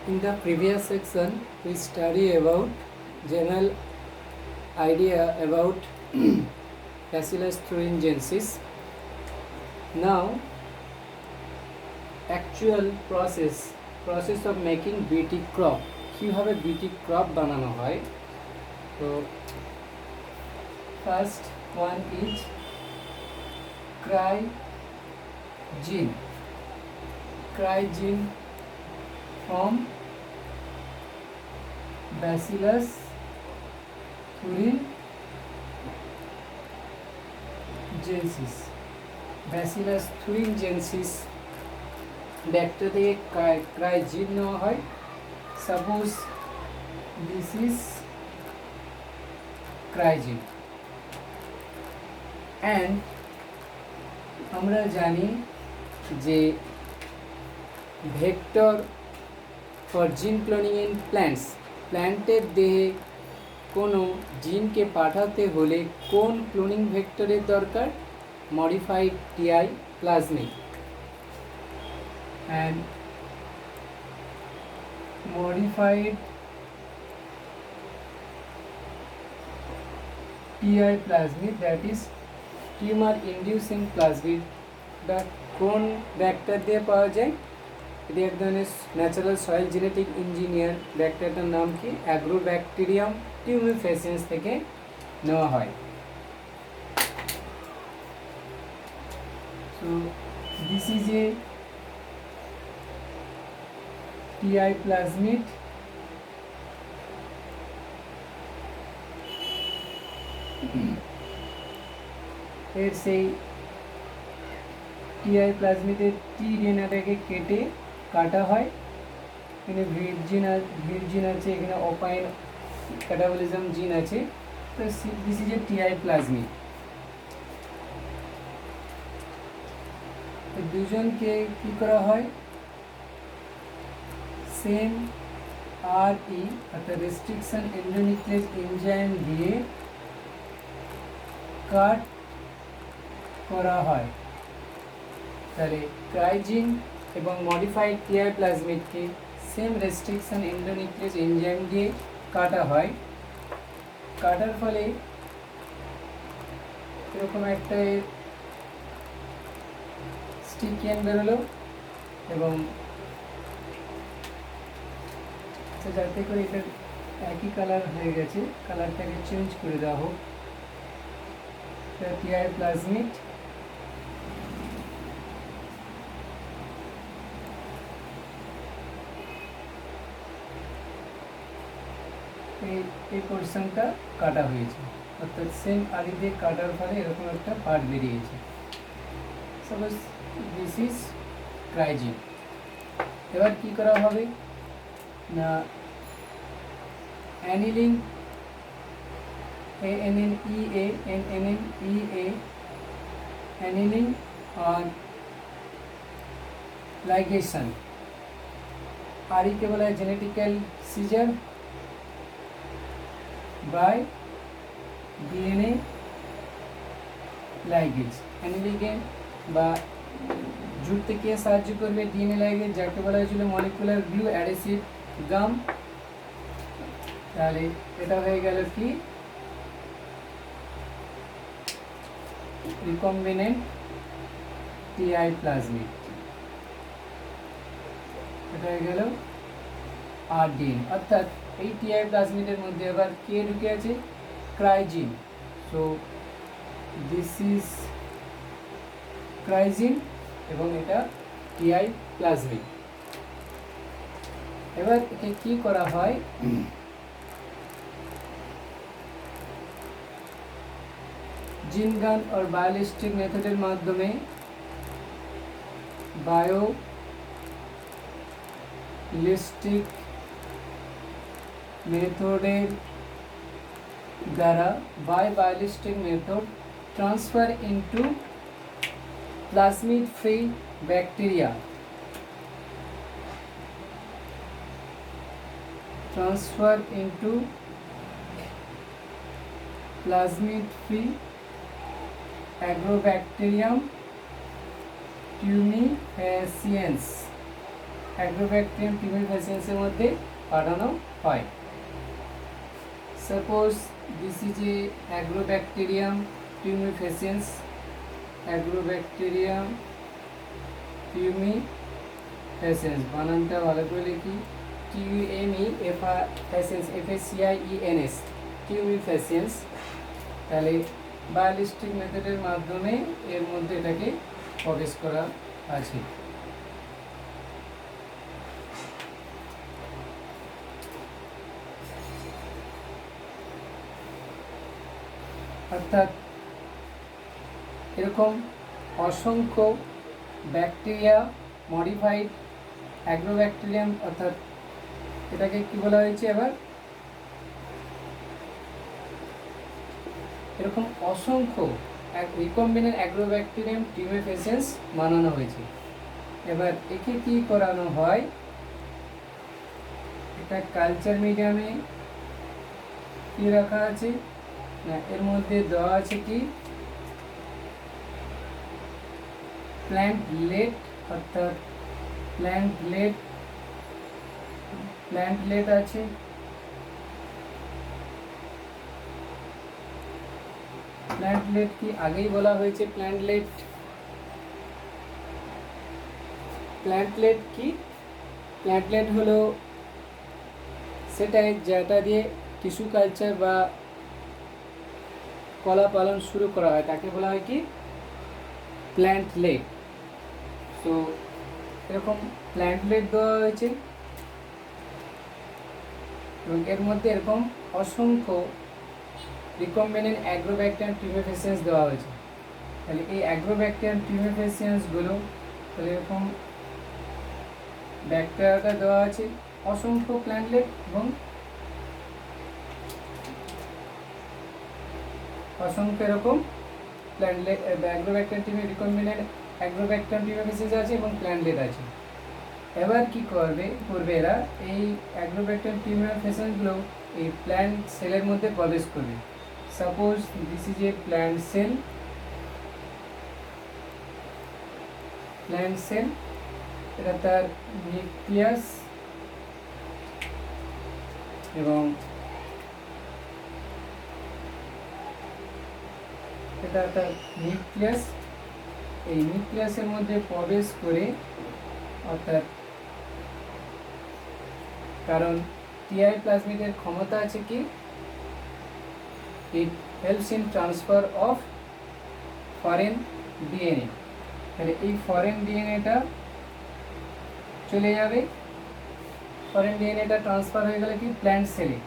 In the previous section, we study about general idea about Bacillus thuringiensis. Now, actual process of making BT crop. কিভাবে BT crop বানানো হয়? So, first one is crygene from Bacillus thuringiensis. Bacillus thuringiensis bacteria থেকে ক্রাইজিন নেওয়া হয়। Suppose this is ক্রাইজিন and আমরা জানি যে vector for gene cloning in প্ল্যান্টের দেহে কোনো জিনকে পাঠাতে হলে কোন ক্লোনিং ভেক্টরের দরকার? Modified TI plasmid. And modified TI plasmid, that is tumor inducing plasmid, বা কোন ব্যাকটেরিয়া দিয়ে পাওয়া যায়? এটি এক ধরনের ন্যাচারাল সয়েল জেনেটিক ইঞ্জিনিয়ার ব্যাকটেরিয়াটার নাম কি? অ্যাগ্রোব্যাকটেরিয়াম টিউমিফেসিয়েন্স থেকে নেওয়া হয়। So this is a TI plasmid এর সেই TI প্লাজমিডের টি ডিএনএটাকে কাটা হয়। এখানে ভিরজিন আছে, এখানে ওপাইন ক্যাটাবলিজম জিন আছে। তো this is a TI plasmid. দুজনকে কি করা হয়? সেম RE অর্থাৎ রেস্ট্রিকশন এন্ডোনিউক্লিয়েজ এনজাইম দিয়ে কাট করা হয়। তাহলে ক্রাইজিন এবং মডিফাইড টিআই প্লাজমিডকে সেম রেস্ট্রিকশন এন্ডোনিউক্লিয়েজ এনজাইম দিয়ে কাটা হয়। কাটার ফলে এরকম একটা স্টিকিয়ান বেরোলো এবং যাতে করে এটা একই কালার হয়ে গেছে, কালারটাকে চেঞ্জ করে দেওয়া হোক। টিআই প্লাজমিড এই পোর্শনটা কাটা হয়েছে, অর্থাৎ সেম আদি দিয়ে কাটার ফলে এরকম একটা পার্ট বেরিয়েছে। Suppose this is cry gene. এবার কি করা হবে না, অ্যানিলিং অ্যানিলিং और लाइगेशन आरई के बोला genetical scissor by DNA ligase. অ্যানিলিগেন বা জুড়তে কে সাহায্য করবে? ডিএনএ লাইগেজ, যাকে বলা হয়েছিল মলিকুলার গ্লু অ্যাডহেসিভ গাম। তাহলে এটা হয়ে গেল কি রিকম্বিনেন্ট টিআই প্লাজমিড। এটা হয়ে গেল আরডিএন। অর্থাৎ এই টিআই প্লাজমিডের মধ্যে এবার কে ঢুকে আছে? ক্রাইজিন। সো দিস ইজ ক্রাইজিন এবং এটা টিআই প্লাজমিড। এবার একে কি করা হয়? জিন গান और বায়োলিস্টিক মেথডের মাধ্যমে বায়োলিস্টিক মেথডের দ্বারা biolistic method transfer into plasmid free bacteria, transfer into plasmid free Agrobacterium tumefaciens Agrobacterium টিউমেফেসিয়েন্সের মধ্যে পাঠানো হয়। Suppose this is a Agrobacterium tumefaciens, Agrobacterium tumefaciens, বানানটা ভালো করে লিখি, টিউএমইএফএসিআইএনএস, টিউমেফেসিয়েন্স। তাহলে বায়োলিস্টিক মেথডের মাধ্যমে এর মধ্যে এটাকে প্রবেশ করা আছে। অর্থাৎ এরকম অসংখ্য ব্যাকটেরিয়া মডিফাইড অ্যাগ্রোব্যাকটেরিয়াম, অর্থাৎ এটাকে কি বলা হয়েছে এবার, এরকম অসংখ্য রিকম্বিনেন্ট অ্যাগ্রোব্যাকটেরিয়াম টিউমেফেসিয়েন্স বানানো হয়েছে। এবার একে কি করানো হয়, এটা কালচার মিডিয়ামে কি রাখা আছে না, এর মধ্যে দেওয়া আছে কি প্ল্যান্টলেট, অর্থাৎ প্ল্যান্টলেট আছে, প্ল্যান্টলেট কি আগেই বলা হয়েছে, প্ল্যান্টলেট কি, প্ল্যান্টলেট হলো সেটাই যেটা দিয়ে টিস্যু কালচার বা কলা পালন শুরু করা হয়, তাকে বলা হয় কি প্ল্যান্টলেট। সো এরকম প্ল্যান্টলেট দেওয়া হয়েছে এবং এর মধ্যে এরকম অসংখ্য রিকম্বিনেন্ট অ্যাগ্রোব্যাকটেরিয়াম টিউমেফেসিয়েন্স দেওয়া হয়েছে। তাহলে এই অ্যাগ্রোব্যাকটেরিয়াম টিউমেফেসিয়েন্সগুলো, তাহলে এরকম ব্যাকটেরিয়াটা দেওয়া আছে, অসংখ্য প্ল্যান্টলেট এবং অসংখ্য এরকম প্ল্যান্টলেট অ্যাগ্রোব্যাকটেরিয়াম রিকম্বিনেন্ট অ্যাগ্রোব্যাকটেরিয়াম টিউমেফেসিয়েন্স আছে এবং প্ল্যান্টলেট আছে। এবার কি করবে এরা, এই অ্যাগ্রোব্যাকটেরিয়াম টিউমেফেসিয়েন্সগুলো এই প্ল্যান্ট সেলের মধ্যে প্রবেশ করবে। Suppose this is a plant sell, এটা তার নিউক্লিয়াস এবং এটা তার নিউক্লিয়াস, এই নিউক্লিয়াসের মধ্যে প্রবেশ করে, অর্থাৎ কারণ টিআই প্লাজমিডের ক্ষমতা আছে কি, it helps in transfer of foreign DNA. তাহলে এই ফরেন ডিএনএটা চলে যাবে, ফরেন ডিএনএটা ট্রান্সফার হয়ে গেলে কি প্ল্যান্ট সেলে।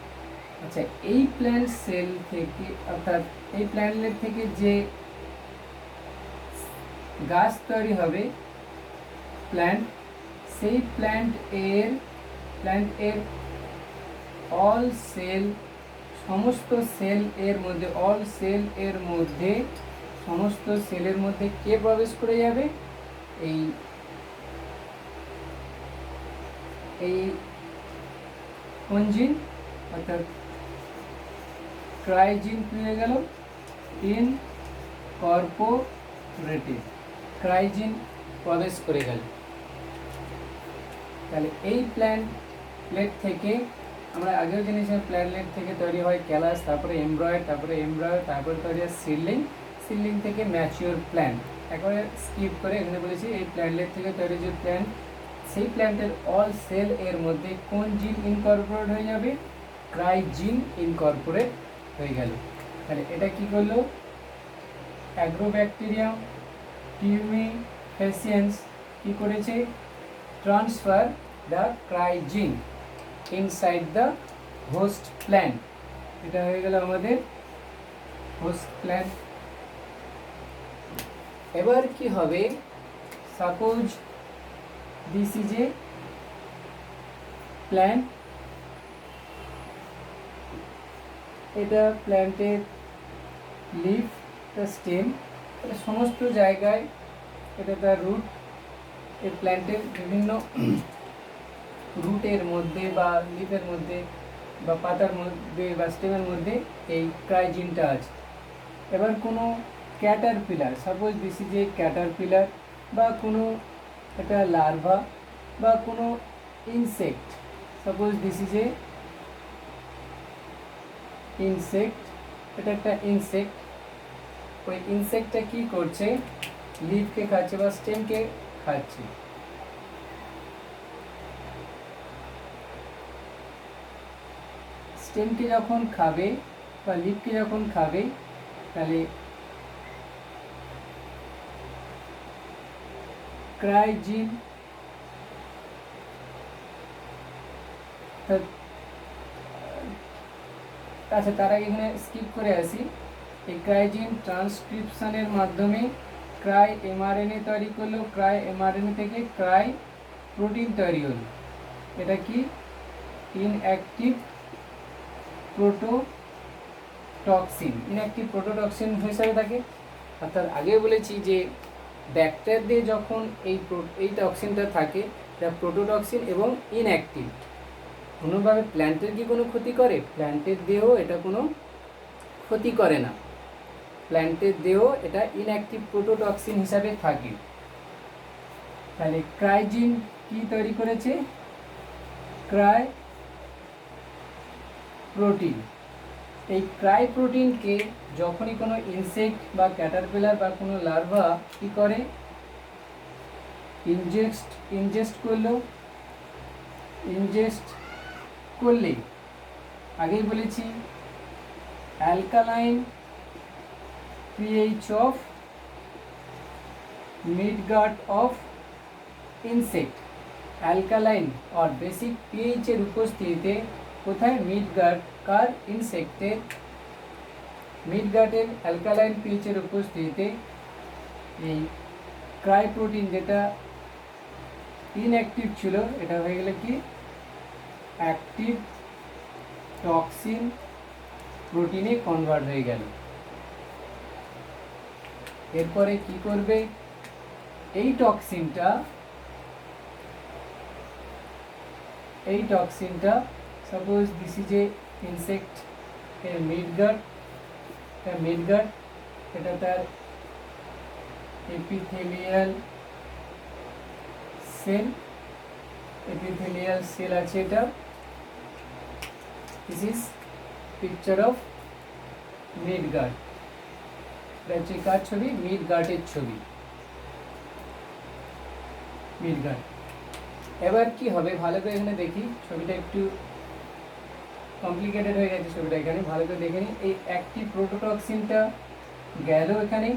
আচ্ছা, এই প্ল্যান্ট সেল থেকে, অর্থাৎ এই প্ল্যান্টলেট থেকে যে গাছ তৈরি হবে প্ল্যান্ট, সেই প্ল্যান্ট এর অল সেল, সমস্ত সেল এর মধ্যে, অল সেল এর মধ্যে, সমস্ত সেলের মধ্যে কে প্রবেশ করে যাবে, এই কোন জিন, অর্থাৎ ক্রাইজিন হয়ে গেল, ইনকর্পোরেটেড ক্রাইজিন প্রবেশ করে গেল। তাহলে এই প্ল্যান্টলেট থেকে, আমরা আগেও জেনেছিলাম প্ল্যান্টলেট থেকে তৈরি হয় ক্যালাস, তারপরে এমব্রয়েড, তারপরে তৈরি হয় সিডলিং থেকে ম্যাচিওর প্ল্যান্ট। একবারে স্কিপ করে এখানে বলেছি এই প্ল্যান্টলেট থেকে তৈরি যে প্ল্যান্ট, সেই প্ল্যান্টের অল সেল এর মধ্যে কোন জিন ইনকর্পোরেট হয়ে যাবে, ক্রাইজিন ইনকর্পোরেট হয়ে গেল। তাহলে এটা কি করলো, অ্যাগ্রোব্যাকটেরিয়াম টিউমেফেসিয়েন্স কি করেছে, transfer the cry gene inside the host plant. এটা হয়ে গেল আমাদের হোস্ট প্ল্যান্ট। এবার কি হবে, suppose this is a plant, এটা প্ল্যান্টের লিফ, স্টেম, সমস্ত জায়গায় এটা তার রুট, এই প্ল্যান্টের বিভিন্ন রুটের মধ্যে বা লিফের মধ্যে বা পাতার মধ্যে বা স্টেমের মধ্যে এই ক্রাইজিনটা আছে। এবার কোনো Caterpillar, suppose this is A Caterpillar বা কোনো একটা লার্ভা, বা কোনো insect, suppose this is a insect, এটা একটা ইনসেক্ট, ওই ইনসেক্টটা কি করছে, লিফকে খাচ্ছে বা স্টেমকে খাচ্ছে। স্টেমকে যখন খাবে বা লিফকে যখন খাবে, তাহলে ক্রাই জিন, আচ্ছা তার আগে এখানে স্কিপ করে আসি। এই ক্রাই জিন ট্রান্সক্রিপশনের মাধ্যমে ক্রাই এমআরএনএ তৈরি করলো, ক্রাই এমআরএনএ থেকে ক্রাই প্রোটিন তৈরি হলো। এটা কি ইনঅ্যাক্টিভ প্রোটোটক্সিন, ইনঅ্যাক্টিভ প্রোটোটক্সিন হিসাবে থাকে। অর্থাৎ আগে বলেছি যে ব্যাকটেরিয়া দিয়ে যখন এই টক্সিনটা থাকে, এটা প্রোটোটক্সিন এবং ইনঅ্যাক্টিভ। কোনোভাবে প্ল্যান্টের কি কোনো ক্ষতি করে? প্ল্যান্টের দেহ এটা কোনো ক্ষতি করে না, প্ল্যান্টের দেহ এটা ইনঅ্যাক্টিভ প্রোটোটক্সিন হিসাবে থাকে। তাহলে ক্রাইজিন কি তৈরি করেছে? Cry protein. এই ক্রাই প্রোটিনকে যখনই কোনো ইনসেক্ট বা ক্যাটারপিলার বা কোনো লার্ভা কি করে, ইনজেস্ট করলো, ইনজেস্ট করলে আগেই বলেছি alkaline pH of midgut of insect, alkaline और বেসিক pH এর উপস্থিতিতে কোথায়? মিডগাট কার? ইনসেক্টের মিডগাটের অ্যালকালাইন pH এর উপস্থিতিতে এই ক্রাই প্রোটিন যেটা ইনঅ্যাক্টিভ ছিল, এটা হয়ে গেলে কি অ্যাক্টিভ টক্সিন প্রোটিনে কনভার্ট হয়ে গেল। এরপরে কি করবে? এই টক্সিনটা suppose this is a insect এর মিডগাট, এটা তার এপিথেলিয়াল সেল আছে। এটা this is picture of midgut, এটা হচ্ছে কার ছবি? মিডগাটের ছবি, মিডগাট। এবার কি হবে ভালো করে এখানে দেখি, ছবিটা একটু কমপ্লিকেটেড হয়ে গেছে ছবিটা, এখানে ভালো করে দেখে নিই। এই অ্যাক্টিভ প্রোটোটক্সিনটা গেল এখানে,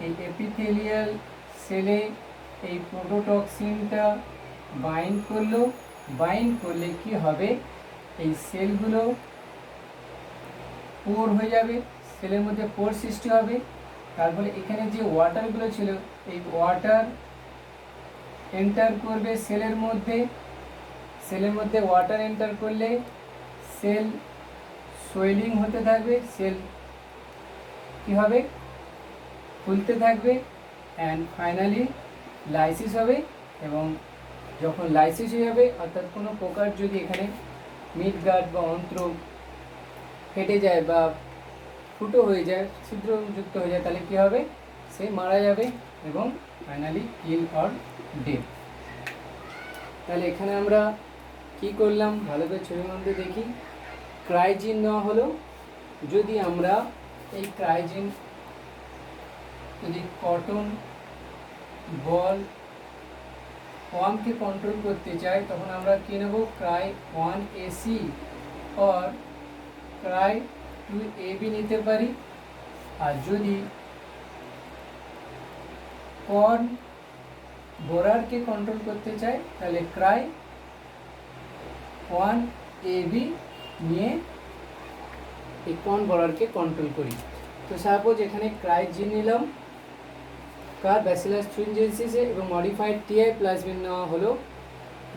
এই এপিথেলিয়াল সেলে এই প্রোটোটক্সিনটা বাইন্ড করলো, বাইন্ড করলে কি হবে, এই সেলগুলো পোর হয়ে যাবে, সেলের মধ্যে পোর সৃষ্টি হবে। তারপরে এখানে যে ওয়াটারগুলো ছিল, এই ওয়াটার এন্টার করবে সেলের মধ্যে, সেলের মধ্যে ওয়াটার এন্টার করলে সেল সোয়েলিং হতে থাকবে, সেল কি হবে? ফুলতে থাকবে, অ্যান্ড ফাইনালি লাইসিস হবে। এবং যখন লাইসিস হয়ে যাবে, অর্থাৎ কোনো প্রকার যদি এখানে মিডগাট বা অন্ত্র ফেটে যায় বা ফুটো হয়ে যায়, ছিদ্রযুক্ত হয়ে যায়, তাহলে কী হবে? সে মারা যাবে এবং ফাইনালি কিল অর ডেথ। তাহলে এখানে আমরা কি করলাম ভালো করে ছবির মধ্যে দেখি। ক্রাইজিন নেওয়া হলো। যদি আমরা এই ক্রাইজিন যদি কটন বল ওয়ার্মকে কন্ট্রোল করতে চাই, তখন আমরা কী নেব? Cry 1AC or Cry 2AB নিতে পারি। আর যদি কর্ন বোরারকে কন্ট্রোল করতে চাই, তাহলে ক্রাই 1AB নিয়ে এই কর্ন বোরারকে কন্ট্রোল করি। তো সাপোজ এখানে ক্রাইজিন নিলাম কার? ব্যাসিলাস থুইনজেন্সিসে, এবং মডিফাইড টিআই প্লাজমিড নেওয়া হলো,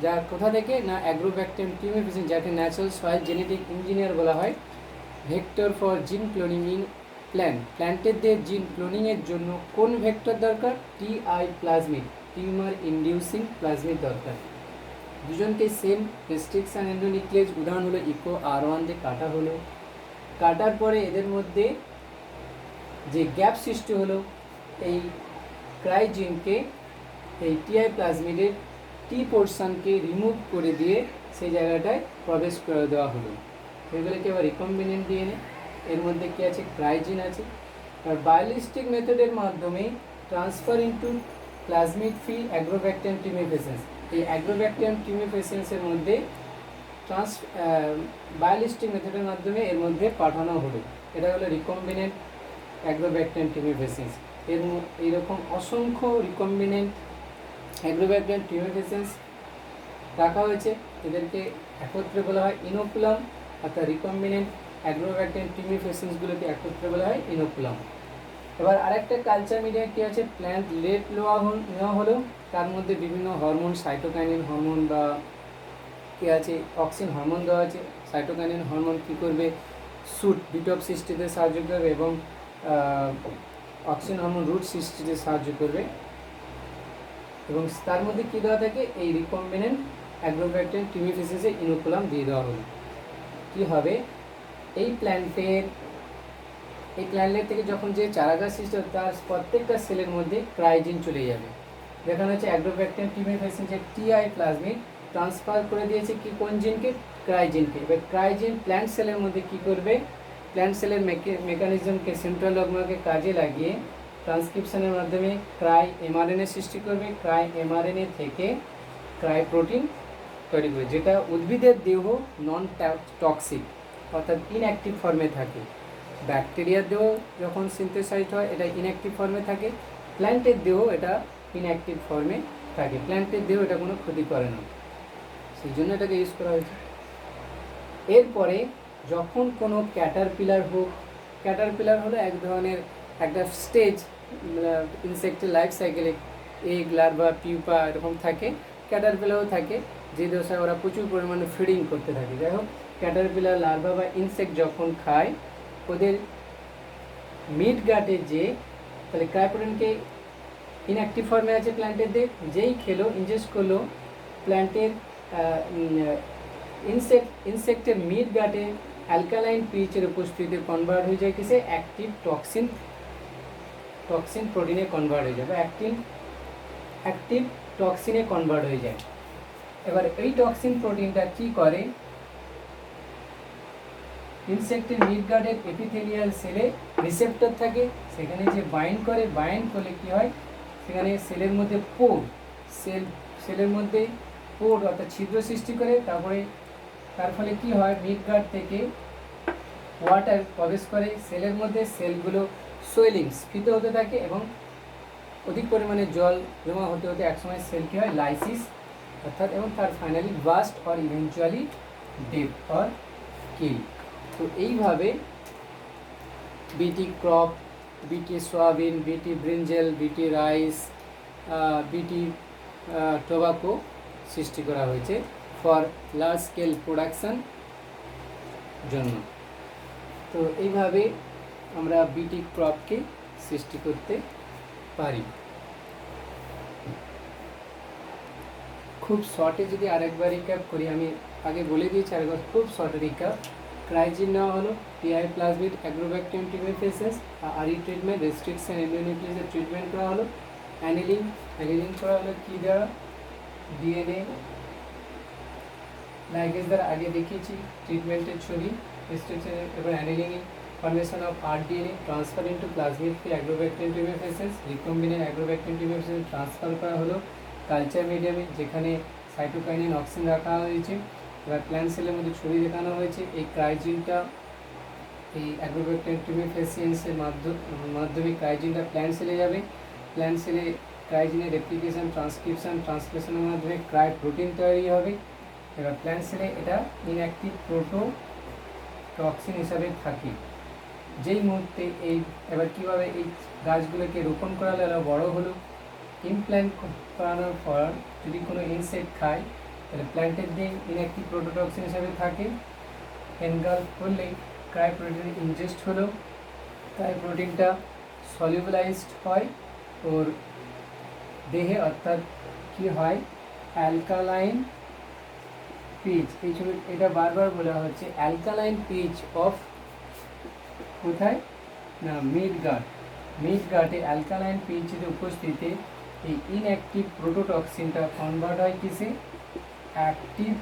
যা কোথা থেকে? না অ্যাগ্রোব্যাকটেরিয়াম টিউমেফিসিন, যাকে ন্যাচারাল সয়েল জেনেটিক ইঞ্জিনিয়ার বলা হয়। Vector for gene cloning in প্ল্যান্টের দিয়ে জিন ক্লোনিংয়ের জন্য কোন ভেক্টর দরকার? TI plasmid, tumour inducing plasmid দরকার। দুজনকে সেম রেস্ট্রিকশন এন্ডোনিউক্লিয়েজ, উদাহরণ হলো ইকো R1 দিয়ে কাটা হলো। কাটার পরে এদের মধ্যে যে গ্যাপ সৃষ্টি হলো, এই ক্রাইজিনকে এই টিআই প্লাজমিডের টি পোর্শনকে রিমুভ করে দিয়ে সেই জায়গাটায় প্রবেশ করে দেওয়া হলো। এগুলোকে আবার রিকম্বিনেন্ট ডিএনএ, এর মধ্যে কি আছে, ক্রাইজিন আছে। আর বায়োলিস্টিক মেথডের মাধ্যমে transfer into plasmid free Agrobacterium টিমিফেসেন্স, এই অ্যাগ্রোব্যাকটেরিয়াম টিমিফেসেন্সের মধ্যে বায়োলিস্টিক মেথডের মাধ্যমে এর মধ্যে পাঠানো হলো। এটা হলো রিকম্বিনেন্ট অ্যাগ্রোব্যাকটেরিয়াম টিমিফেসেন্স। এইরকম অসংখ্য রিকম্বিনেন্ট অ্যাগ্রোব্যাকটেরিয়াম টিমিফেসেন্স রাখা হয়েছে, এদেরকে একত্রে বলা হয় ইনোকুলাম, অর্থাৎ রিকম্বিনেন্ট অ্যাগ্রোব্যাকটেরিয়াম টিমিফেসেন্সগুলোকে একত্রে বলা হয় ইনোকুলাম। এবার আরেকটা কালচার মিডিয়া কী আছে, প্ল্যান্ট লেট নেওয়া হলো, তার মধ্যে বিভিন্ন হরমোন, সাইটোকাইনিন হরমোন বা কী আছে, অক্সিন হরমোন দেওয়া আছে। সাইটোকাইনিন হরমোন কী করবে, শুট বিটপ সৃষ্টিতে সাহায্য করবে এবং অক্সিন হরমোন রুট সৃষ্টিতে সাহায্য করবে। এবং তার মধ্যে কী দেওয়া থাকে, এই রিকম্বিনেন্ট অ্যাগ্রোব্যাকটেরিয়াম টিমিফেসেন্সে ইনোকুলাম দিয়ে দেওয়া হলো। কী হবে, এই প্ল্যান্টলেট থেকে যখন যে চারাগাছ সৃষ্টি হবে তার প্রত্যেকটা সেলের মধ্যে ক্রাইজিন চলে যাবে। দেখানো হচ্ছে অ্যাগ্রোব্যাকটেরিয়াম টিমিফেসেন্সের টিআই প্লাজমিড ট্রান্সফার করে দিয়েছে কি, কোন জিনকে, ক্রাইজিনকে। এবার ক্রাইজিন প্ল্যান্ট সেলের মধ্যে কী করবে, প্ল্যান্ট সেলের মেকানিজমকে, সেন্ট্রাল ডগমাকে কাজে লাগিয়ে ট্রান্সক্রিপশনের মাধ্যমে ক্রাই এমআরএনএ সৃষ্টি করবে। ক্রাই এমআরএনএ থেকে ক্রাই প্রোটিন তৈরি করবে, যেটা উদ্ভিদের দেহ নন টক্সিক অর্থাৎ ইনঅ্যাক্টিভ ফর্মে থাকে। ব্যাকটেরিয়ার দেহ যখন সিনথেসাইজ হয় এটা ইনঅ্যাক্টিভ ফর্মে থাকে, প্ল্যান্টের দেহ এটা ইনঅ্যাক্টিভ ফর্মে থাকে, প্ল্যান্টের দেহ এটা কোনো ক্ষতি করে না, সেই জন্য এটাকে ইউজ করা হয়েছে। এরপরে যখন কোনো ক্যাটারপিলার হোক, ক্যাটারপিলার হলো এক ধরনের একটা স্টেজ ইনসেক্টের লাইফ সাইকেলে, এগ, লার্ভা, পিউপা এরকম থাকে, ক্যাটারপিলারও থাকে, যে দশায় ওরা প্রচুর পরিমাণে ফিডিং করতে থাকে। যাই হোক, ক্যাটারপিলার, লার্ভা বা ইনসেক্ট যখন খায়, ওদের মিড গাটে যে, তাহলে ক্রাইপ্রোটিনকে ইনঅ্যাক্টিভ ফর্মে আছে প্ল্যান্টের দিয়ে, যেই খেলো, ইনজেস্ট করলো, প্ল্যান্টের ইনসেক্টের মিড গাটে অ্যালকালাইন পিএইচের উপস্থিতিতে কনভার্ট হয়ে যায় কিসে, অ্যাক্টিভ টক্সিন প্রোটিনে কনভার্ট হয়ে যায়, বা অ্যাক্টিভ টক্সিনে কনভার্ট হয়ে যায়। এবার এই টক্সিন প্রোটিনটা কি করে, ইনসেক্টের মিড গার্ডের এপিথেলিয়াল সেলে রিসেপ্টর থাকে, সেখানে যে বাইন্ড করলে কি হয়, সেখানে সেলের মধ্যে সেলের মধ্যে পোর অর্থাৎ ছিদ্র সৃষ্টি করে, তার ফলে কি হয়, মিড গার্ড থেকে ওয়াটার প্রবেশ করে সেলের মধ্যে, সেলগুলো সোয়েলিং, স্ফীত হতে থাকে এবং অধিক পরিমাণে জল জমা হতে হতে একসময় সেল কী হয়, লাইসিস অর্থাৎ, এবং তার finally burst or eventually death or kill. তো এইভাবে বিটি ক্রপ, বিটি সয়াবিন, বিটি ব্রিঞ্জেল, বিটি রাইস, বিটি টোবাকো সৃষ্টি করা হয়েছে ফর লার্জ স্কেল প্রোডাকশান জন্য। তো এইভাবে আমরা বিটি ক্রপকে সৃষ্টি করতে পারি। খুব শর্টে যদি আরেকবার রিক্যাপ করি, আমি আগে বলে দিয়েছি আরেকবার খুব শর্টে রিক্যাপ। ক্রাইজিন নেওয়া হলো, টিআই প্লাজমিড অ্যাগ্রোব্যাকটেরিয়াম টিমিফেসেন্স, আরই ট্রিটমেন্ট, রেস্ট্রিকশন, ইমিউনিটিজের ট্রিটমেন্ট করা হলো। অ্যানিলিং করা হলো কি দ্বারা, ডিএনএ লাইগেজ দ্বারা, আগে দেখিয়েছি ট্রিটমেন্টের ছবি। রেস্ট্রিকশন, এবার annealing, formation of rDNA, transfer into plasmid free Agrobacterium tumefaciens, recombinant Agrobacterium tumefaciens transfer করা হলো কালচার মিডিয়ামে, যেখানে সাইটোকাইনিন, অক্সিন রাখা হয়েছে। এবার প্ল্যান্ট সেলের মধ্যে ছবি দেখানো হয়েছে, এই ক্রাইজিনটা, এই অ্যাগ্রোব্যাকটেরিয়াম টিমিফেসেন্সের মাধ্যমে ক্রাইজিনটা প্ল্যান্ট সেলে যাবে, প্ল্যান্ট সেলে ক্রাইজিনের রেপ্লিকেশন, ট্রান্সলেশনের মাধ্যমে ক্রাই প্রোটিন তৈরি হবে। এবার প্ল্যান্ট সেলে এটা ইনঅ্যাক্টিভ প্রোটোটক্সিন হিসাবে থাকে। যেই মুহূর্তে এবার কীভাবে এই গাছগুলোকে রোপণ করা হলো, এরা বড়ো হলো, ইমপ্ল্যান্ট করানোর পর যদি কোনো ইনসেক্ট খায় তাহলে প্ল্যান্টের দিয়ে ইনঅ্যাক্টিভ প্রোটোটক্সিন হিসাবে থাকে, এনগালফ করলে ক্রাই প্রোটিন ইনজেস্ট হলো, ক্রাই প্রোটিনটা সলিউবলাইজড হয় ওর দেহে, অর্থাৎ কি হয়, অ্যালকালাইন পিএইচ, এই ছবি এটা বারবার বলা হচ্ছে, অ্যালকালাইন পিএইচ অফ কোথায় না, মিড গার্ডে অ্যালকালাইন পিএইচের উপস্থিতিতে এই ইনঅ্যাক্টিভ প্রোটোটক্সিনটা কনভার্ট হয় কিসে, অ্যাক্টিভ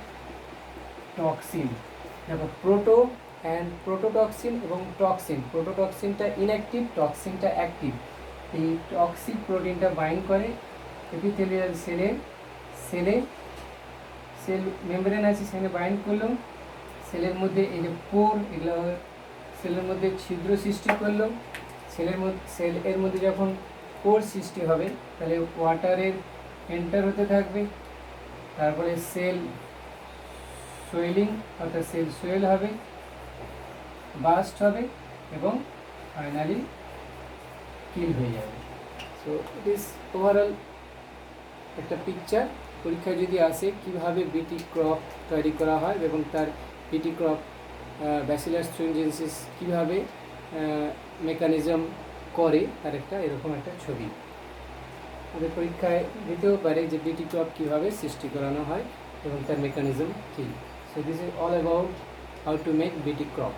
টক্সিন। দেখো প্রোটো অ্যান্ড প্রোটোটক্সিন এবং টক্সিন, প্রোটোটক্সিনটা ইনঅ্যাক্টিভ, টক্সিনটা অ্যাক্টিভ। এই টক্সিক প্রোটিনটা বাইন্ড করে এপিথেলিয়াল সেলে সেল মেমব্রেন আছে সেখানে বাইন্ড করলো, সেলের মধ্যে এই যে পোর, এগুলো সেলের মধ্যে ছিদ্র সৃষ্টি করলো, সেলের মধ্যে যখন পোর সৃষ্টি হবে তাহলে ওয়াটারের এন্টার হতে থাকবে, তারপরে সেল সোয়েলিং অর্থাৎ সেল সোয়েল হবে, বাস্ট হবে এবং ফাইনালি কিল হয়ে যাবে। সো ইট ইজ ওভারঅল একটা পিকচার। পরীক্ষায় যদি আসে কিভাবে বিটি ক্রপ তৈরি করা হয় এবং তার বিটি ক্রপ ব্যাসিলাস থ্রিনজেন্সিস কীভাবে মেকানিজম করে, তার একটা এরকম একটা ছবি আমাদের পরীক্ষায় দিতেও পারে যে বিটি ক্রপ কীভাবে সৃষ্টি করানো হয় এবং তার মেকানিজম কী। So this is all about how to make BT crop.